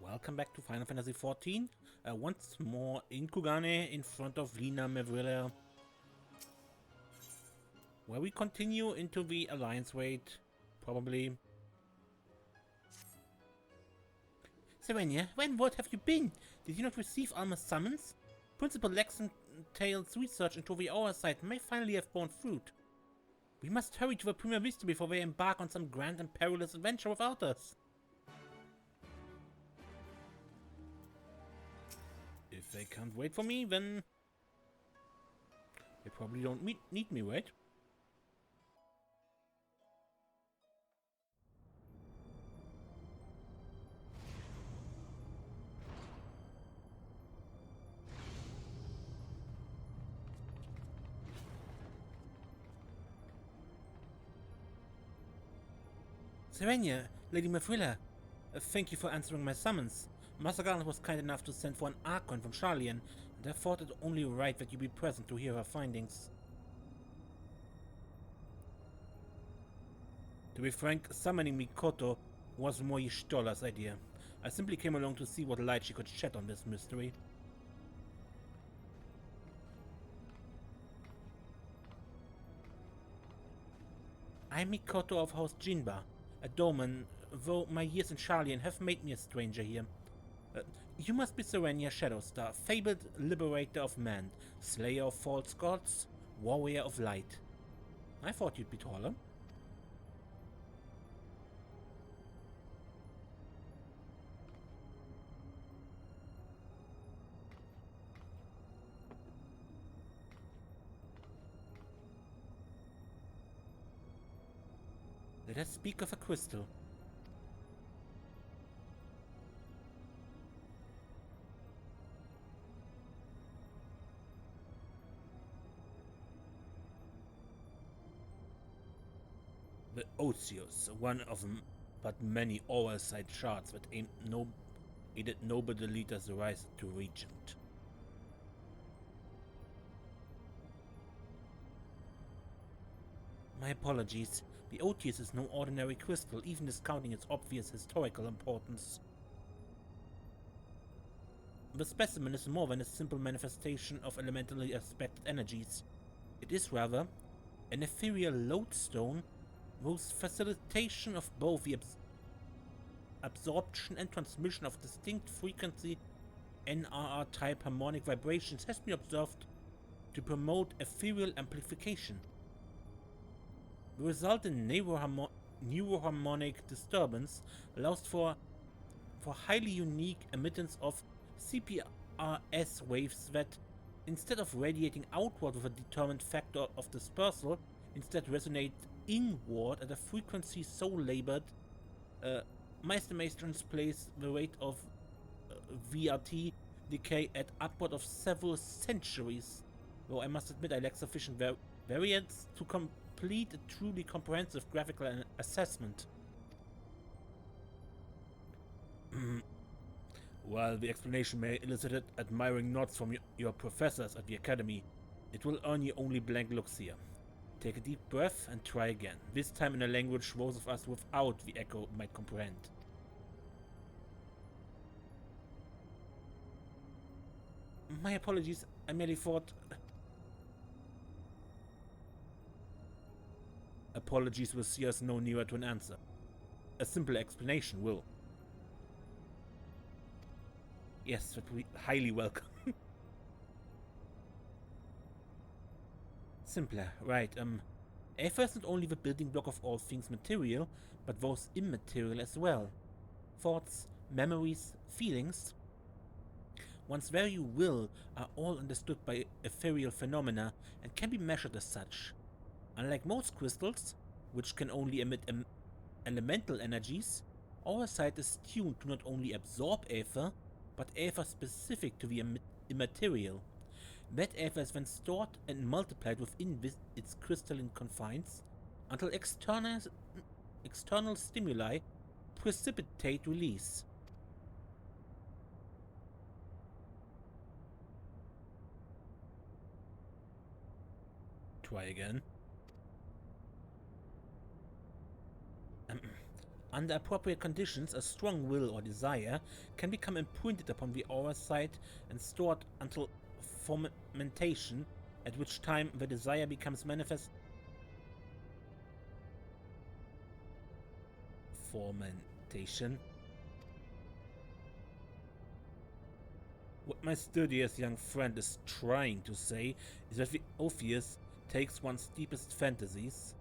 Welcome back to Final Fantasy XIV. Once more in Kugane, in front of Lina Mevrilla, where we continue into the Alliance raid, probably. Serenia, what have you been? Did you not receive Alma's summons? Principal Lexendale's research into the auracide may finally have borne fruit. We must hurry to the Prima Vista before they embark on some grand and perilous adventure without us. If they can't wait for me, then they probably don't need me, right? Serenia, Lady Mevrilla, thank you for answering my summons. Master Garland was kind enough to send for an Archon from Charlian, and I thought it only right that you be present to hear her findings. To be frank, summoning Mikoto was more Y'shtola's idea. I simply came along to see what light she could shed on this mystery. I'm Mikoto of House Jinba, a Doman, though my years in Charlian have made me a stranger here. You must be Serenia Shadowstar, fabled liberator of man, slayer of false gods, warrior of light. I thought you'd be taller. Let us speak of a crystal. The Osius, one of but many auracide shards that aided noble leaders' rise to regent. My apologies. The Osius is no ordinary crystal, even discounting its obvious historical importance. The specimen is more than a simple manifestation of elementally aspected energies. It is rather an ethereal lodestone whose facilitation of both the absorption and transmission of distinct frequency NRR-type harmonic vibrations has been observed to promote ethereal amplification. The result in neuroharmonic disturbance allows for highly unique emittance of CPRS waves that, instead of radiating outward with a determined factor of dispersal, instead resonate inward at a frequency so labored, my estimations place the rate of VRT decay at upward of several centuries, though I must admit I lack sufficient variance to complete a truly comprehensive graphical assessment. While the explanation may elicit admiring nods from your professors at the Academy, it will earn you only blank looks here. Take a deep breath and try again, this time in a language those of us without the echo might comprehend. My apologies, I merely thought... Apologies will see us no nearer to an answer. A simple explanation will. Yes, that would be highly welcome. Simpler, right, Aether is not only the building block of all things material, but those immaterial as well. Thoughts, memories, feelings. One's very will are all understood by ethereal phenomena and can be measured as such. Unlike most crystals, which can only emit elemental energies, auracide is tuned to not only absorb Aether, but Aether specific to the immaterial. That Aether is then stored and multiplied within its crystalline confines until external stimuli precipitate release. Try again. Under appropriate conditions, a strong will or desire can become imprinted upon the auracide and stored until fermentation, at which time the desire becomes manifest. Fermentation. What my studious young friend is trying to say is that the Orpheus takes one's deepest fantasies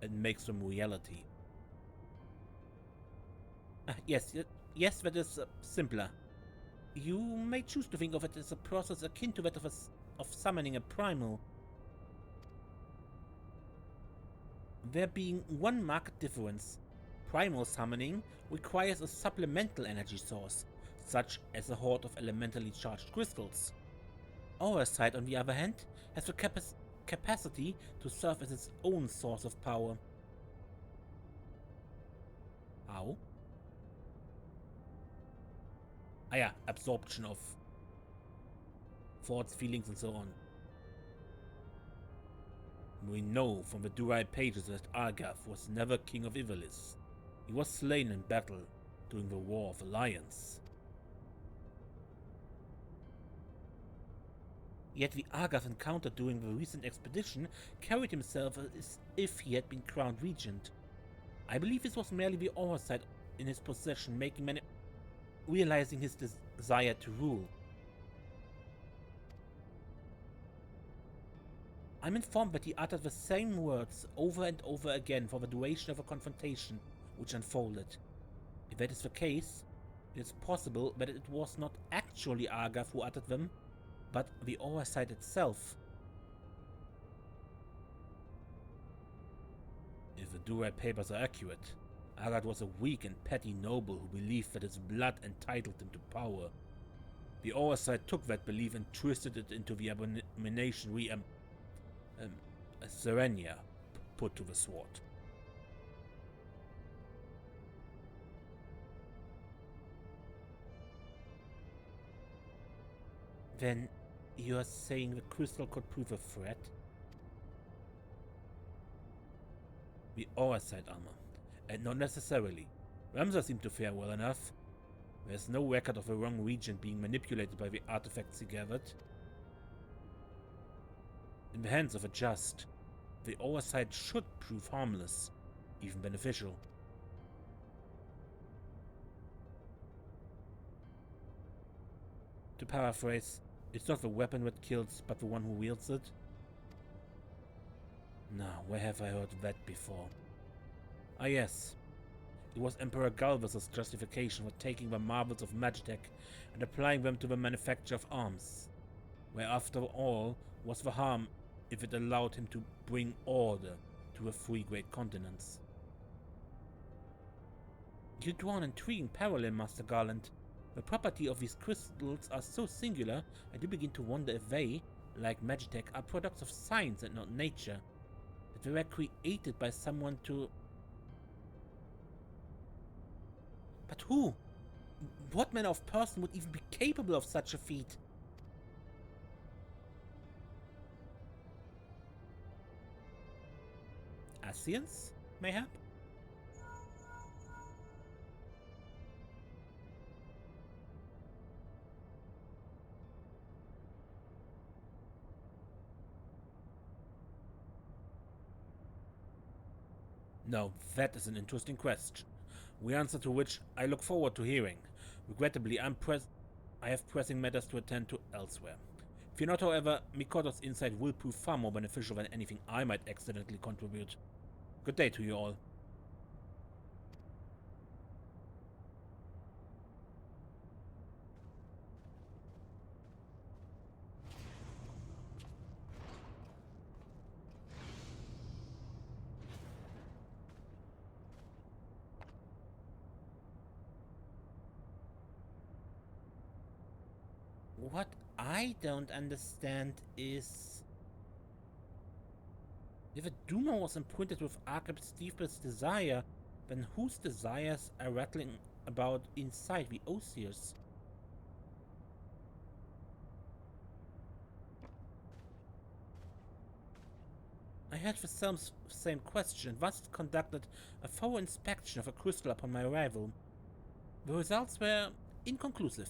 and makes them reality. Yes, that is simpler. You may choose to think of it as a process akin to that of summoning a primal. There being one marked difference. Primal summoning requires a supplemental energy source, such as a horde of elementally charged crystals. Auracide, on the other hand, has the capacity to serve as its own source of power. How? Yeah, absorption of thoughts, feelings, and so on. We know from the Durai pages that Argath was never king of Ivalice. He was slain in battle during the War of Alliance. Yet the Argath encountered during the recent expedition carried himself as if he had been crowned regent. I believe this was merely the auracide in his possession realizing his desire to rule. I'm informed that he uttered the same words over and over again for the duration of a confrontation which unfolded. If that is the case, it is possible that it was not actually Argath who uttered them, but the auracide itself. If the Durai papers are accurate, Argath was a weak and petty noble who believed that his blood entitled him to power. The auracide took that belief and twisted it into the abomination Serenia put to the sword. Then you are saying the crystal could prove a threat? The auracide armor. And not necessarily. Ramsar seemed to fare well enough. There's no record of the wrong regent being manipulated by the artifacts he gathered. In the hands of a just, the auracide should prove harmless, even beneficial. To paraphrase, it's not the weapon that kills, but the one who wields it. Now, where have I heard that before? Ah yes, it was Emperor Galvus' justification for taking the marvels of Magitech and applying them to the manufacture of arms, where after all was the harm if it allowed him to bring order to the three great continents. You draw an intriguing parallel, Master Garland. The property of these crystals are so singular, I do begin to wonder if they, like Magitech, are products of science and not nature, that they were created by someone to... But who? What manner of person would even be capable of such a feat? Ascians, mayhap? No, that is an interesting question. The answer to which I look forward to hearing. Regrettably, I have pressing matters to attend to elsewhere. Fear not, however, Mikoto's insight will prove far more beneficial than anything I might accidentally contribute. Good day to you all. What I don't understand is... If a Duma was imprinted with Archetyp's deepest desire, then whose desires are rattling about inside the Osiers? I had the same question and thus conducted a thorough inspection of the crystal upon my arrival. The results were inconclusive.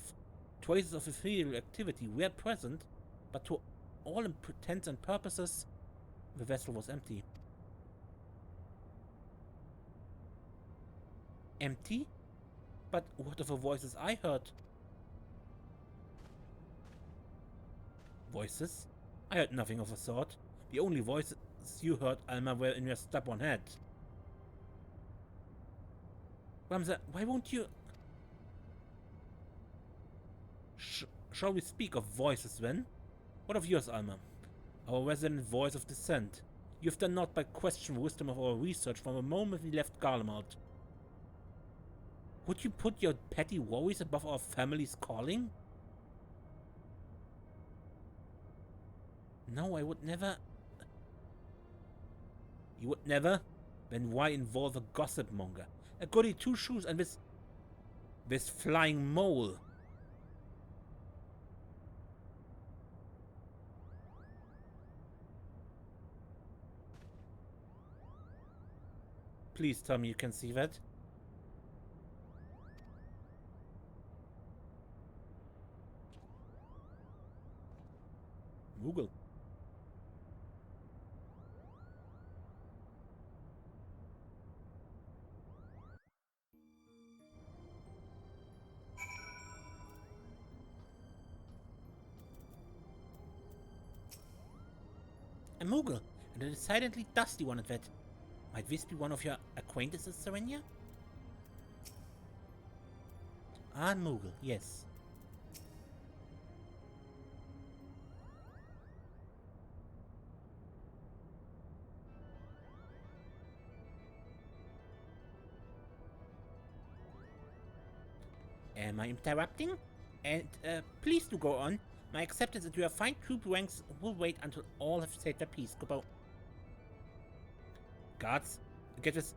Traces of ethereal activity were present, but to all intents and purposes, the vessel was empty. Empty? But what of the voices I heard? Voices? I heard nothing of the sort. The only voices you heard, Alma, were in your stubborn head. Ramza, why won't you... Shall we speak of voices then? What of yours, Alma? Our resident voice of dissent. You've done naught but question the wisdom of our research from the moment we left Garlemald. Would you put your petty worries above our family's calling? No, I would never... You would never? Then why involve a gossip monger? A goody two-shoes and this flying mole? Please tell me you can see that. Moogle. A Moogle, and a decidedly dusty one at that. Might this be one of your acquaintances, Serenia? Ah, Moogle, yes. Am I interrupting? And, please do go on. My acceptance into your fine troop ranks will wait until all have said their piece. Goodbye. Guards, get this...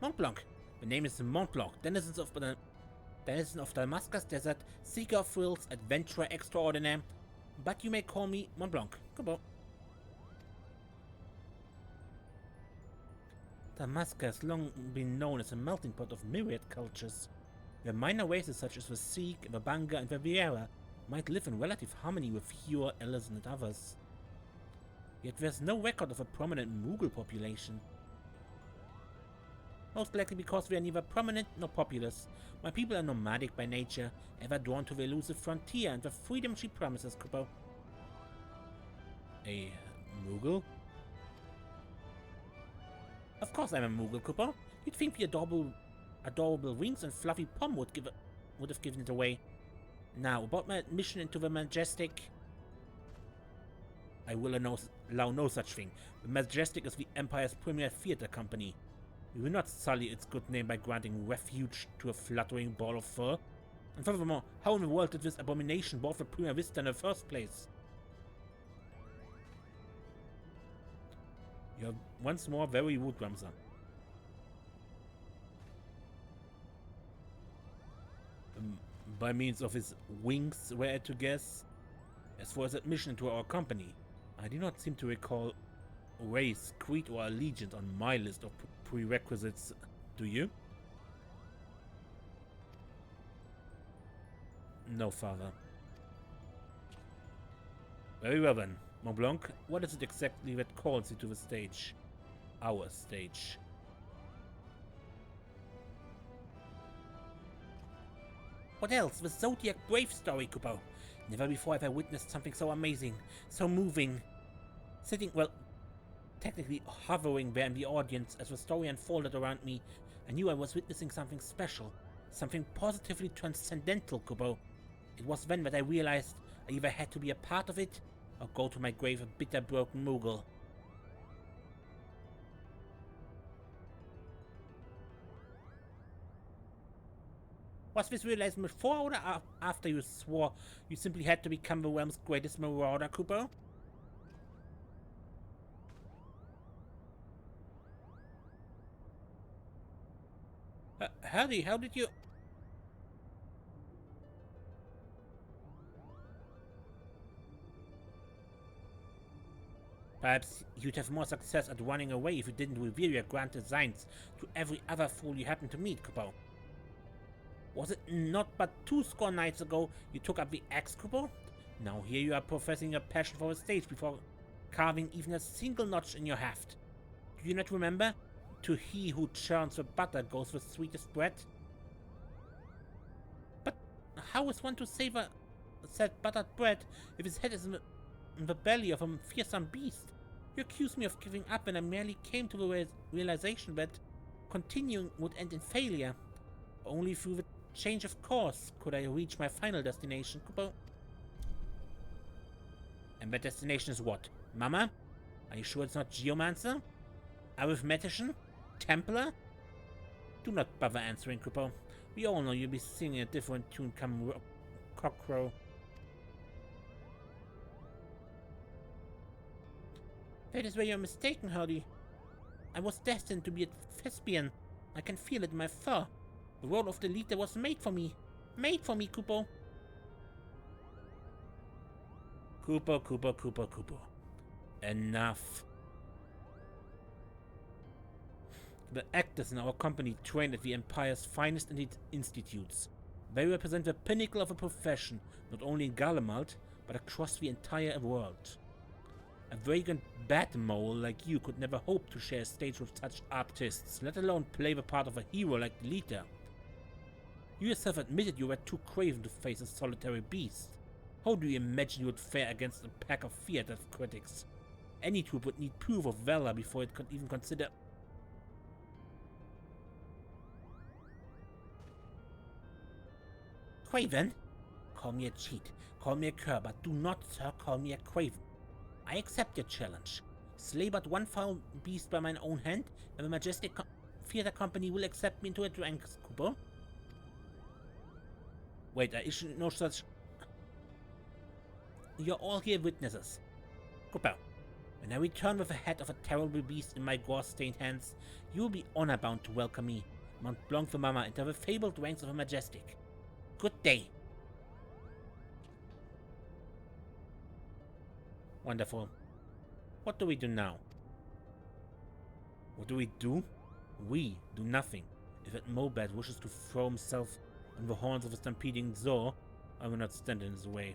Montblanc. The name is Montblanc, denizen of Damascus Desert, seeker of thrills, adventurer extraordinaire. But you may call me Montblanc. Goodbye. Damascus has long been known as a melting pot of myriad cultures. The minor races such as the Sikh, the Banga, and the Vieira might live in relative harmony with fewer illusioned others. Yet there's no record of a prominent Moogle population. Most likely because we are neither prominent nor populous. My people are nomadic by nature, ever drawn to the elusive frontier and the freedom she promises, Kupo. A Moogle? Of course I'm a Moogle, Kupo. You'd think the adorable wings and fluffy pom would have given it away. Now, about my admission into the Majestic... I will allow no such thing. The Majestic is the Empire's premier theatre company. We will not sully its good name by granting refuge to a fluttering ball of fur. And furthermore, how in the world did this abomination board the Prima Vista in the first place? You're once more very rude, Ramza. By means of his wings, were I to guess. As for his admission into our company, I do not seem to recall race, creed, or allegiance on my list of prerequisites. Do you? No, father. Very well then. Montblanc, what is it exactly that calls you to the stage? Our stage. What else? The Zodiac Brave story, Kupo. Never before have I witnessed something so amazing, so moving. Sitting, well, technically hovering there in the audience as the story unfolded around me, I knew I was witnessing something special, something positively transcendental, Kupo. It was then that I realized I either had to be a part of it, or go to my grave a bitter broken Moogle. Was this realized before or after you swore you simply had to become the realm's greatest marauder, Kupo? Hardy, how did you... Perhaps you'd have more success at running away if you didn't reveal your grand designs to every other fool you happen to meet, Kupo. Was it not but 20 nights ago you took up the axe, Kupo? Now here you are professing your passion for the stage before carving even a single notch in your heft. Do you not remember? To he who churns the butter goes the sweetest bread. But how is one to savor said buttered bread if his head is in the belly of a fearsome beast? You accuse me of giving up, and I merely came to the realization that continuing would end in failure. Only through the change of course could I reach my final destination, Kupo. And that destination is what? Mama? Are you sure it's not Geomancer? Arithmetician? Templar? Do not bother answering, Kupo. We all know you'll be singing a different tune come cockcrow. That is where you're mistaken, Hardy. I was destined to be a thespian. I can feel it in my fur. The role of the leader was made for me. Made for me, Kupo. Kupo. Enough. The actors in our company trained at the Empire's finest institutes. They represent the pinnacle of a profession, not only in Garlemald, but across the entire world. A vagrant bat mole like you could never hope to share a stage with such artists, let alone play the part of a hero like the leader. You yourself admitted you were too craven to face a solitary beast. How do you imagine you would fare against a pack of theater critics? Any troupe would need proof of valor before it could even consider... Craven? Call me a cheat, call me a cur, but do not, sir, call me a craven. I accept your challenge. Slay but one foul beast by mine own hand, and the Majestic Theatre Company will accept me into its ranks, Kupo. Wait, I issue no such... You're all here witnesses. Kupo, when I return with the head of a terrible beast in my gore-stained hands, you will be honor-bound to welcome me, Montblanc the Mama, into the fabled ranks of the Majestic. Good day. Wonderful. What do we do now? What do? We do nothing. If that Mobad wishes to throw himself on the horns of a stampeding Zor, I will not stand in his way.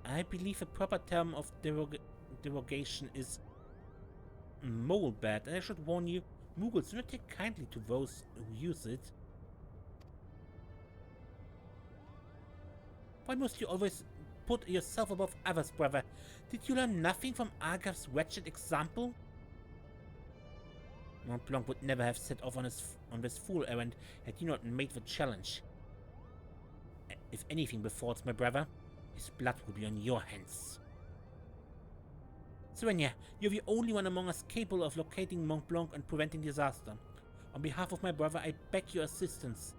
I believe a proper term of derogation is Molebad, and I should warn you, Moogles do not take kindly to those who use it. Why must you always put yourself above others, brother? Did you learn nothing from Argav's wretched example? Montblanc would never have set off on this fool errand had you not made the challenge. If anything befalls my brother, his blood will be on your hands. Svenja, you're the only one among us capable of locating Montblanc and preventing disaster. On behalf of my brother, I beg your assistance.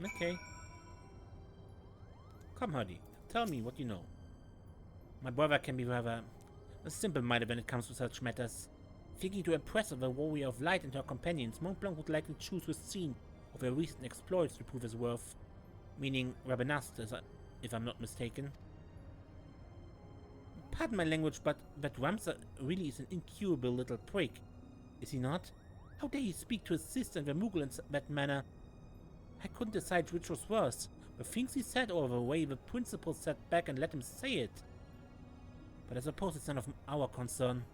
Okay. Come, Hardy. Tell me what you know. My brother can be rather simple-minded when it comes to such matters. Thinking to impress the warrior of light and her companions, Montblanc would likely choose the scene of her recent exploits to prove his worth. Meaning Rabinast, if I'm not mistaken. Pardon my language, but that Ramsar really is an incurable little prick. Is he not? How dare he speak to his sister and the Moogle in that manner? I couldn't decide which was worse, the things he said or the way the principal sat back and let him say it. But I suppose it's none of our concern.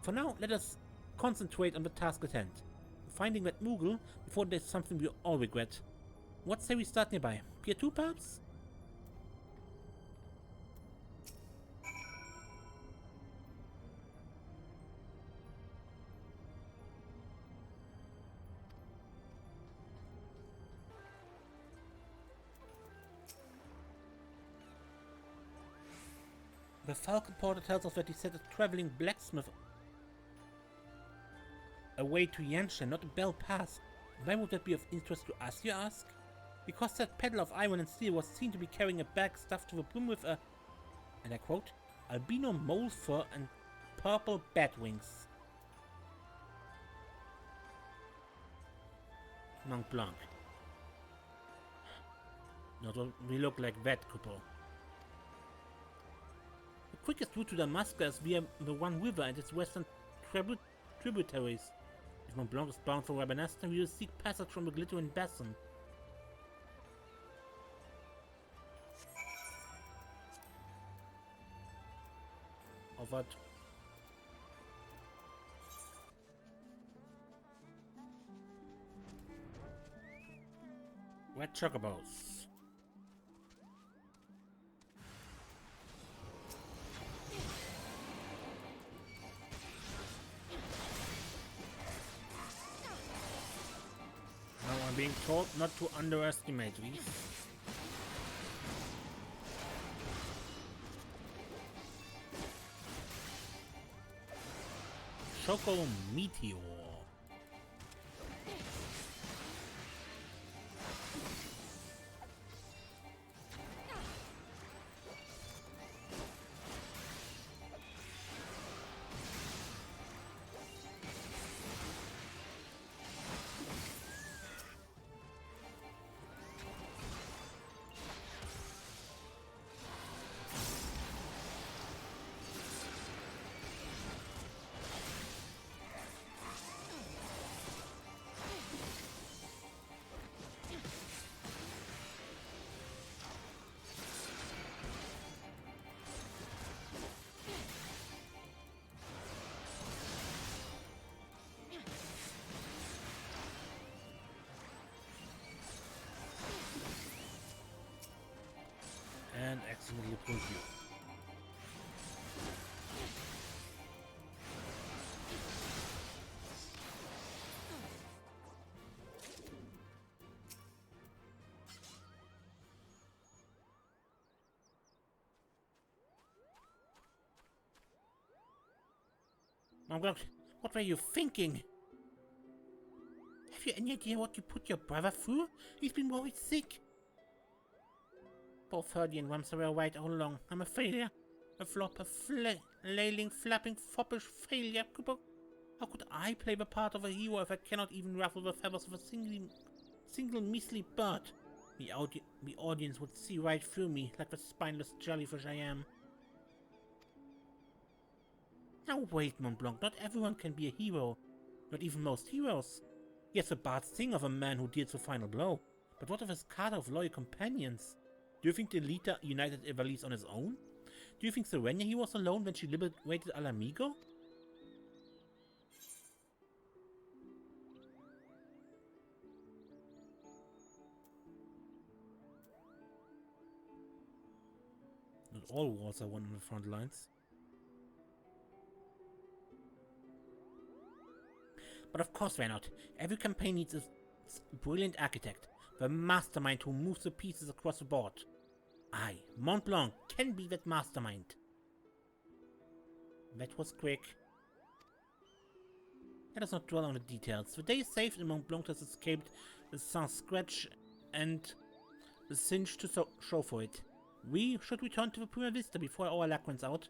For now, let us concentrate on the task at hand. Finding that Moogle before there's something we all regret. What say we start nearby? Pier 2 perhaps? The Falcon Porter tells us that he set a traveling blacksmith away to Yanshan, not a Bell Pass. Why would that be of interest to us, you ask? Because that peddler of iron and steel was seen to be carrying a bag stuffed to the brim with a, and I quote, albino mole fur and purple bat wings. Montblanc. Not we look like that, Cooper. The quickest route to Damascus is via the One River and its western tributaries. If Montblanc is bound for Rabanastre, we will seek passage from the glittering basin. Of what? Red chocobos. Now I'm being told not to underestimate these. Choco Meteor. And accidentally pulled you. Oh God, what were you thinking? Have you any idea what you put your brother through? He's been worried sick. Both Ferdy and Ramsay were right all along. I'm a failure. A flop, a flailing, flapping, foppish failure. How could I play the part of a hero if I cannot even ruffle the feathers of a single measly bird? The audience would see right through me, like the spineless jellyfish I am. Now wait, Montblanc, not everyone can be a hero. Not even most heroes. Yes, the bad thing of a man who deals the final blow. But what of his cadre of loyal companions? Do you think the leader united Ivalice on his own? Do you think Serenia he was alone when she liberated Alamigo? Not all wars are won on the front lines. But of course why not? Every campaign needs a brilliant architect, the mastermind who moves the pieces across the board. I, Montblanc, can be that mastermind. That was quick. Let us not dwell on the details. The day is saved and Montblanc has escaped the Sans-Scratch and the Singe to show for it. We should return to the Prima Vista before our luck runs out.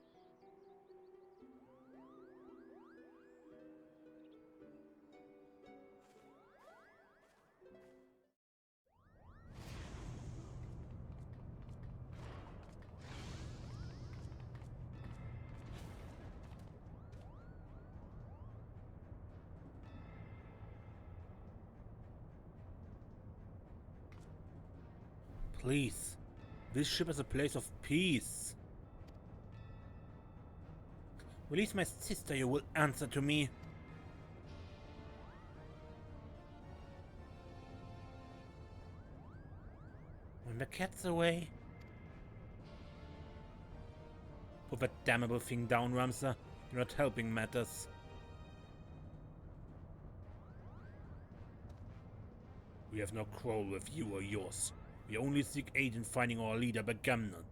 Please, this ship is a place of peace. Release my sister, you will answer to me. When the cat's away. Put that damnable thing down, Ramsay. You're not helping matters. We have no quarrel with you or yours. We only seek aid in finding our leader, Bagamnon.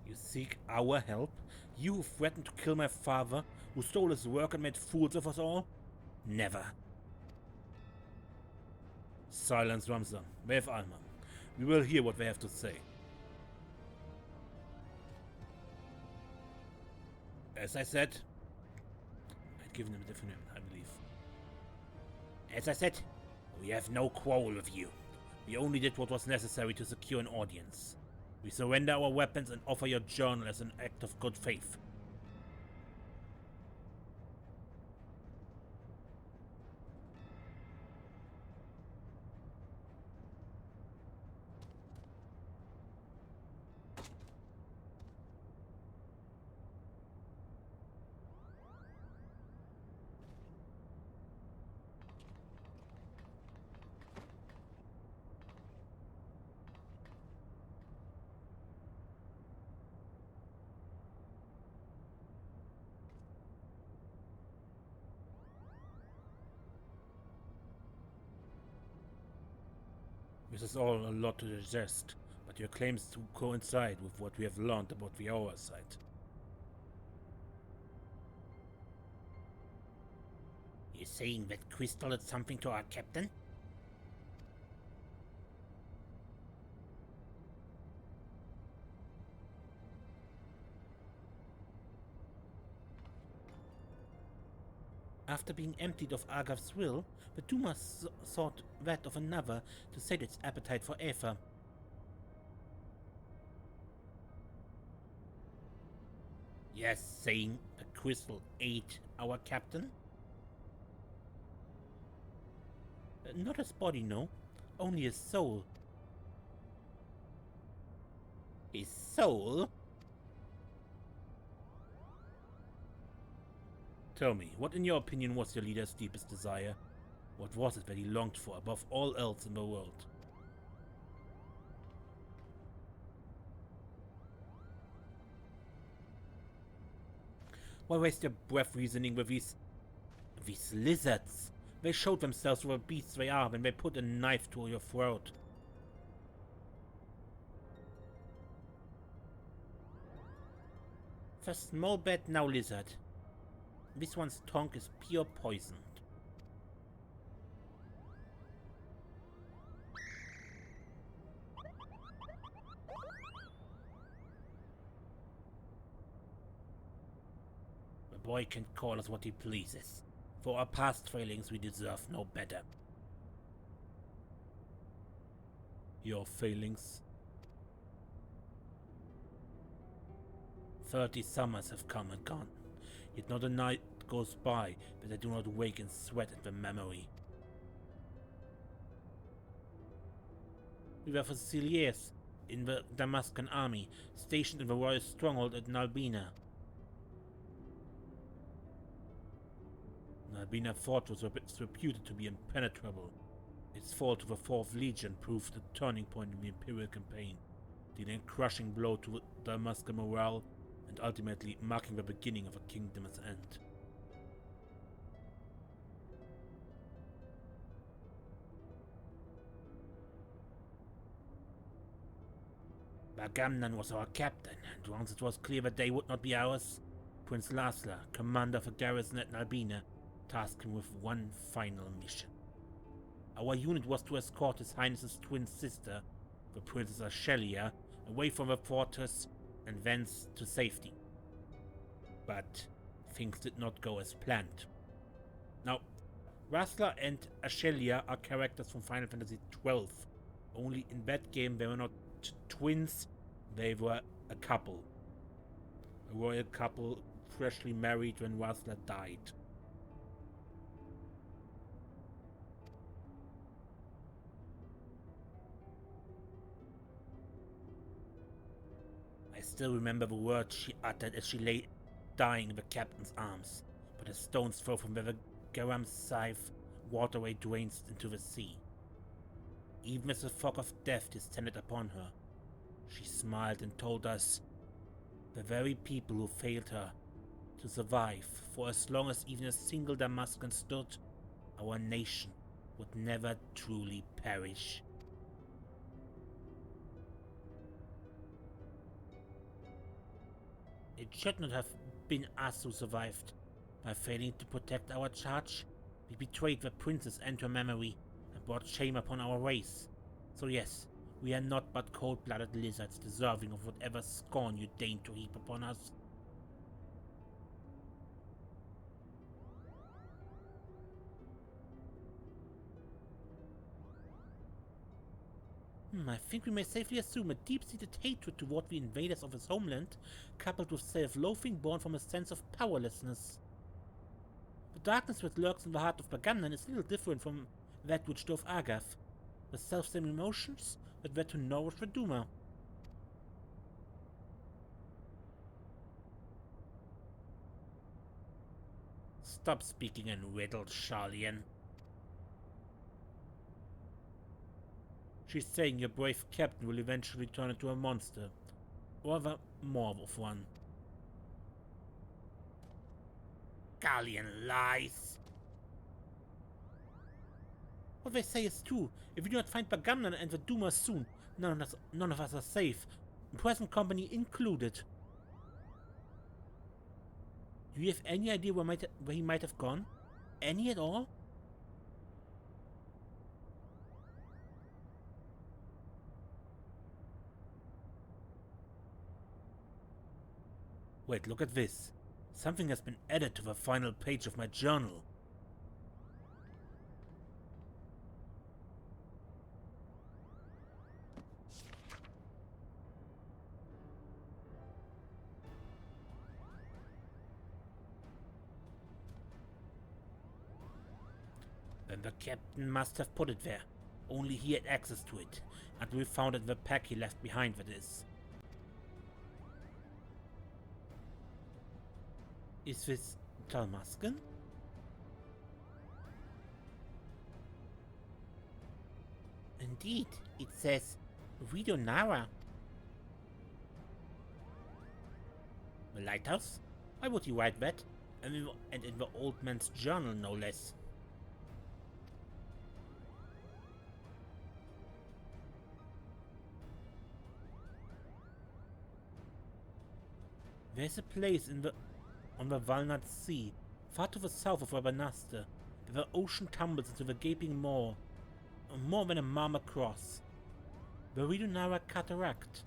You seek our help? You who threatened to kill my father, who stole his work and made fools of us all? Never. Silence, Ramsay. We have Alma. We will hear what they have to say. As I said, I'd given him a different name, I believe. As I said, We have no quarrel with you. We only did what was necessary to secure an audience. We surrender our weapons and offer your journal as an act of good faith. This is all a lot to digest, but your claims do coincide with what we have learned about the auracide. You're saying that crystal did something to our captain? After being emptied of Argav's will, the Duma sought that of another to sate its appetite for aether. Yes, saying the crystal ate our captain? Not his body, no. Only his soul. His soul? Tell me, what in your opinion was your leader's deepest desire? What was it that he longed for above all else in the world? Why waste your breath reasoning with these lizards? They showed themselves for the beasts they are when they put a knife to your throat. First small bat, now lizard. This one's tongue is pure poison. The boy can call us what he pleases. For our past failings, we deserve no better. Your failings? 30 summers have come and gone. Yet not a night goes by that I do not wake and sweat at the memory. We were Fusiliers in the Damascan army, stationed in the royal stronghold at Nalbina. Nalbina fort was reputed to be impenetrable. Its fall to the 4th Legion proved the turning point in the Imperial campaign, dealing a crushing blow to Damascan morale and ultimately marking the beginning of a kingdom's end. Bagamnan was our captain, and once it was clear that they would not be ours, Prince Lasla, commander of a garrison at Nalbina, tasked him with one final mission. Our unit was to escort His Highness's twin sister, the Princess Ashelia, away from the fortress and thence to safety. But things did not go as planned. Now, Rasla and Ashelia are characters from Final Fantasy XII. Only in that game they were not twins, they were a couple. A royal couple freshly married when Rasla died. I still remember the words she uttered as she lay dying in the captain's arms, but a stone's throw from where the Garam Scythe waterway drains into the sea. Even as the fog of death descended upon her, she smiled and told us, the very people who failed her to survive for as long as even a single Damascan stood, our nation would never truly perish. It should not have been us who survived. By failing to protect our charge, we betrayed the princess and her memory, and brought shame upon our race. So yes, we are not but cold-blooded lizards deserving of whatever scorn you deign to heap upon us. I think we may safely assume a deep-seated hatred toward the invaders of his homeland, coupled with self-loathing born from a sense of powerlessness. The darkness that lurks in the heart of Pagandan is little different from that which drove Agath, the self-same emotions that were to nourish the Duma. Stop speaking in riddles, Charlian. She's saying your brave captain will eventually turn into a monster, or the more of one. Gallian lies! What they say is true. If we do not find Pagandan and the Duma soon, none of us are safe, present company included. Do you have any idea where he might have gone? Any at all? Wait, look at this. Something has been added to the final page of my journal. Then the captain must have put it there. Only he had access to it, and we found it the pack he left behind, that is. Is this Talmascan? Indeed, it says Vidonara. The lighthouse? Why would he write that? And in the old man's journal, no less. There's a place on the Walnut Sea, far to the south of Rabanaster, where the ocean tumbles into the gaping maw, more than a mile across. The Ridonara Cataract.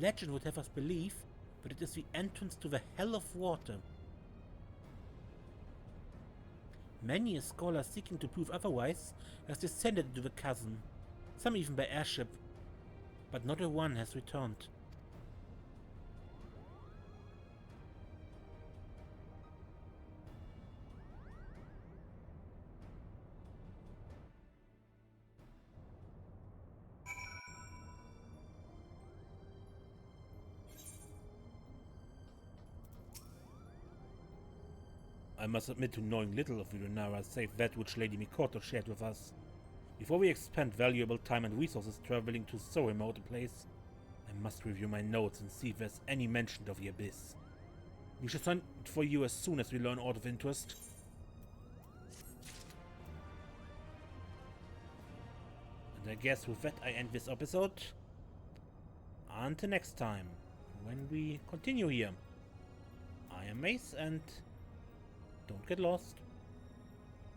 Legend would have us believe that it is the entrance to the Hell of Water. Many a scholar seeking to prove otherwise has descended into the chasm, some even by airship, but not a one has returned. I must admit to knowing little of Vidonara save that which Lady Mikoto shared with us. Before we expend valuable time and resources traveling to so remote a place, I must review my notes and see if there's any mention of the Abyss. We shall send it for you as soon as we learn aught of interest. And I guess with that I end this episode. Until next time, when we continue here. I am Mace, and don't get lost.